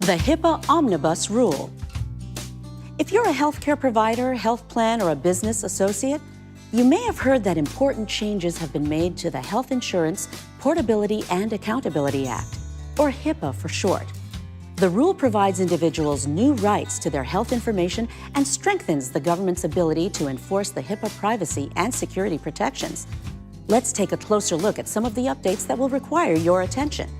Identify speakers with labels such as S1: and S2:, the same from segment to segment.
S1: The HIPAA Omnibus Rule. If you're a healthcare provider, health plan, or a business associate, you may have heard that important changes have been made to the Health Insurance Portability and Accountability Act, or HIPAA for short. The rule provides individuals new rights to their health information and strengthens the government's ability to enforce the HIPAA privacy and security protections. Let's take a closer look at some of the updates that will require your attention.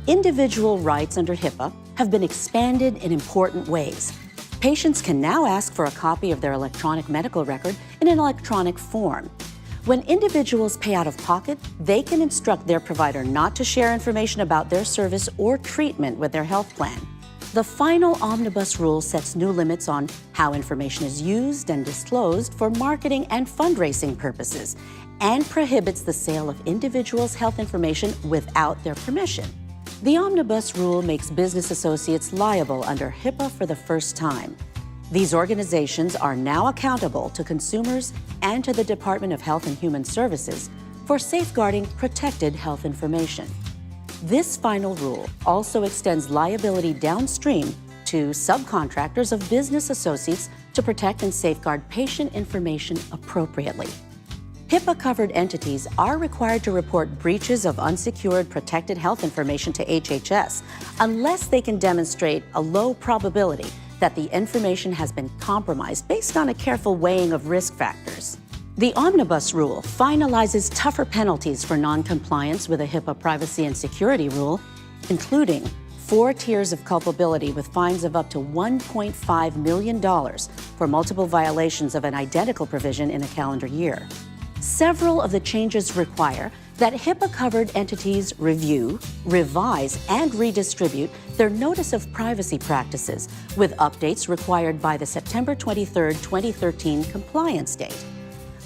S1: Individual rights under HIPAA have been expanded in important ways. Patients can now ask for a copy of their electronic medical record in an electronic form. When individuals pay out of pocket, they can instruct their provider not to share information about their service or treatment with their health plan. The final omnibus rule sets new limits on how information is used and disclosed for marketing and fundraising purposes, and prohibits the sale of individuals' health information without their permission. The omnibus rule makes business associates liable under HIPAA for the first time. These organizations are now accountable to consumers and to the Department of Health and Human Services for safeguarding protected health information. This final rule also extends liability downstream to subcontractors of business associates to protect and safeguard patient information appropriately. HIPAA-covered entities are required to report breaches of unsecured protected health information to HHS unless they can demonstrate a low probability that the information has been compromised based on a careful weighing of risk factors. The Omnibus Rule finalizes tougher penalties for noncompliance with a HIPAA privacy and security rule, including 4 tiers of culpability with fines of up to $1.5 million for multiple violations of an identical provision in a calendar year. Several of the changes require that HIPAA-covered entities review, revise, and redistribute their Notice of Privacy Practices, with updates required by the September 23, 2013 compliance date.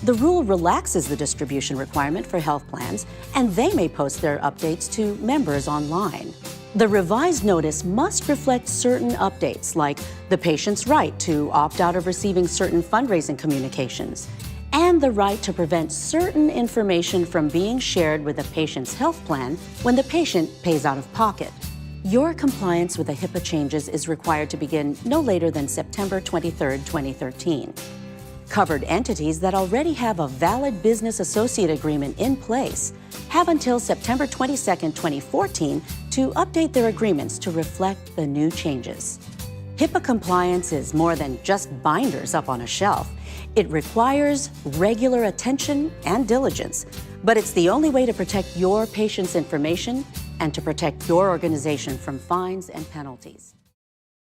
S1: The rule relaxes the distribution requirement for health plans, and they may post their updates to members online. The revised notice must reflect certain updates, like the patient's right to opt out of receiving certain fundraising communications, and the right to prevent certain information from being shared with the patient's health plan when the patient pays out of pocket. Your compliance with the HIPAA changes is required to begin no later than September 23, 2013. Covered entities that already have a valid business associate agreement in place have until September 22, 2014 to update their agreements to reflect the new changes. HIPAA compliance is more than just binders up on a shelf. It requires regular attention and diligence, but it's the only way to protect your patient's information and to protect your organization from fines and penalties.